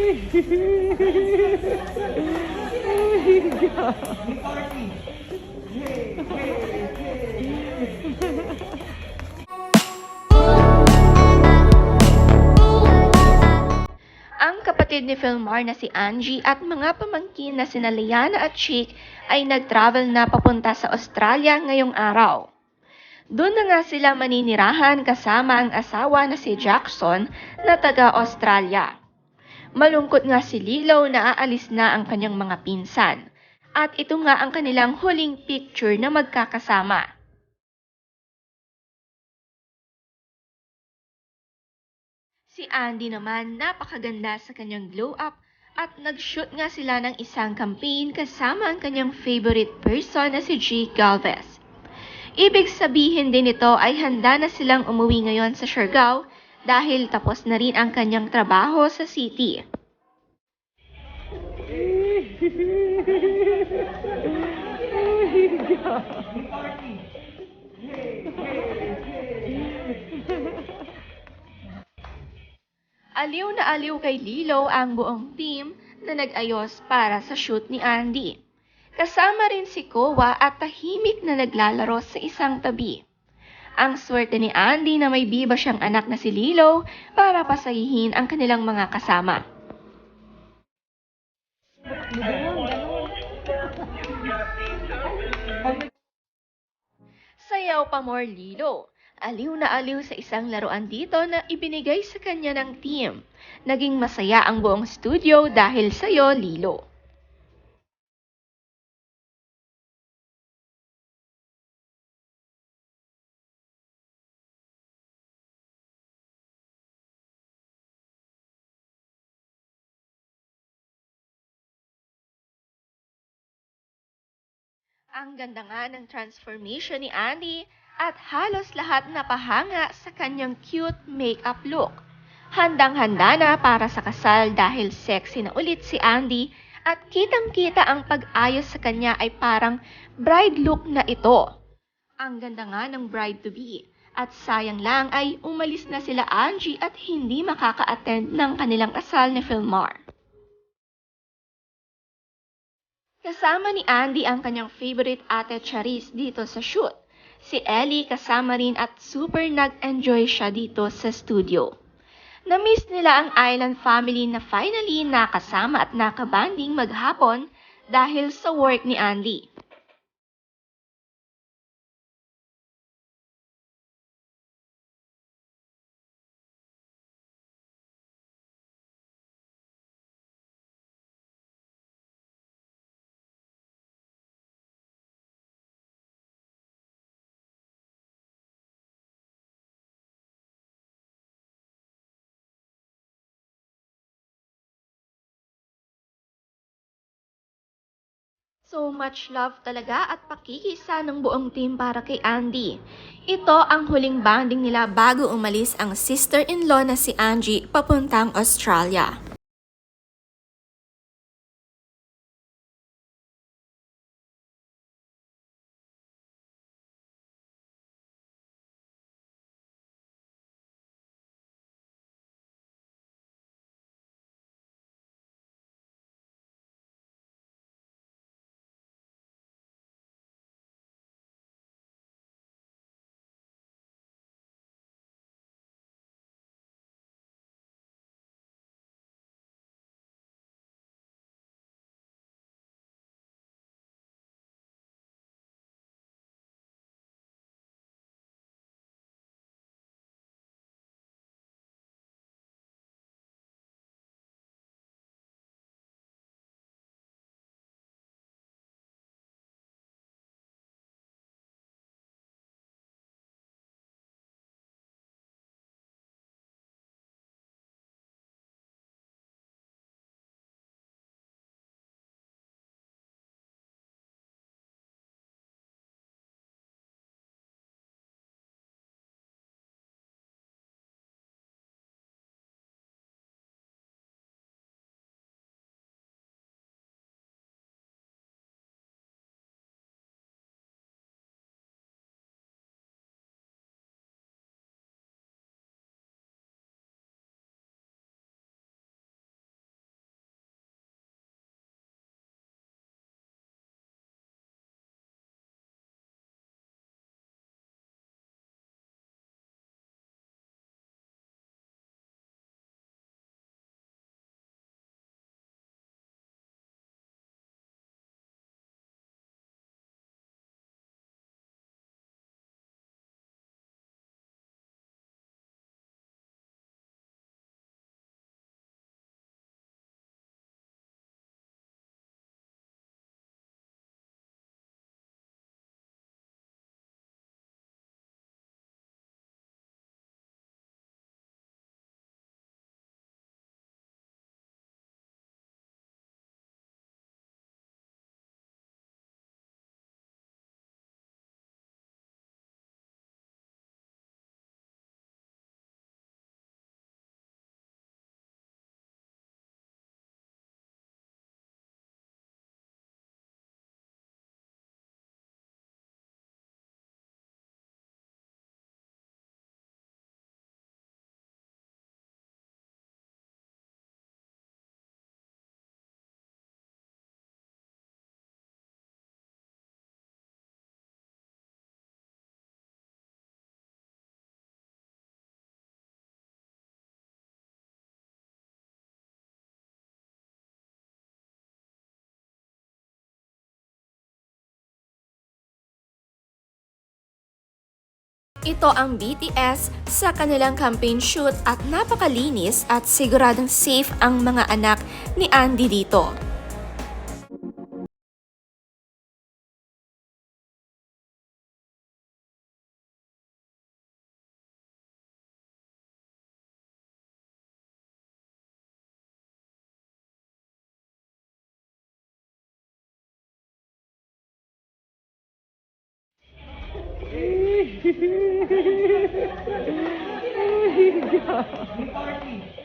Ang kapatid ni Philmar na si Angie at mga pamangkin na sina Liana at Chick ay nag-travel na papunta sa Australia ngayong araw. Doon na nga sila maninirahan kasama ang asawa na si Jackson na taga-Australia. Malungkot nga si Lilo na aalis na ang kanyang mga pinsan. At ito nga ang kanilang huling picture na magkakasama. Si Andy naman napakaganda sa kanyang glow up at nag-shoot nga sila ng isang campaign kasama ang kanyang favorite person na si Jake Galvez. Ibig sabihin din ito ay handa na silang umuwi ngayon sa Siargao dahil tapos na rin ang kanyang trabaho sa city. Aliw na aliw kay Lilo ang buong team na nag-ayos para sa shoot ni Andy. Kasama rin si Kowa at tahimik na naglalaro sa isang tabi. Ang swerte ni Andy na may biba siyang anak na si Lilo para pasahihin ang kanilang mga kasama. Sayaw pa more Lilo. Aliw na aliw sa isang laruan dito na ibinigay sa kanya ng team. Naging masaya ang buong studio dahil sa'yo, Lilo. Ang ganda nga ng transformation ni Andy at halos lahat napahanga sa kanyang cute makeup look. Handang-handa na para sa kasal dahil sexy na ulit si Andy at kitang-kita ang pag-ayos sa kanya ay parang bride look na ito. Ang ganda nga ng bride-to-be at sayang lang ay umalis na sila Angie at hindi makaka-attend ng kanilang kasal ni Philmar. Kasama ni Andy ang kanyang favorite ate Charis dito sa shoot. Si Ellie kasama rin at super nag-enjoy siya dito sa studio. Na-miss nila ang Island family na finally nakasama at nakabanding maghapon dahil sa work ni Andy. So much love talaga at pakikisa ng buong team para kay Andy. Ito ang huling banding nila bago umalis ang sister-in-law na si Angie papuntang Australia. Ito ang BTS sa kanilang campaign shoot at napakalinis at siguradong safe ang mga anak ni Andy dito. Oh my God.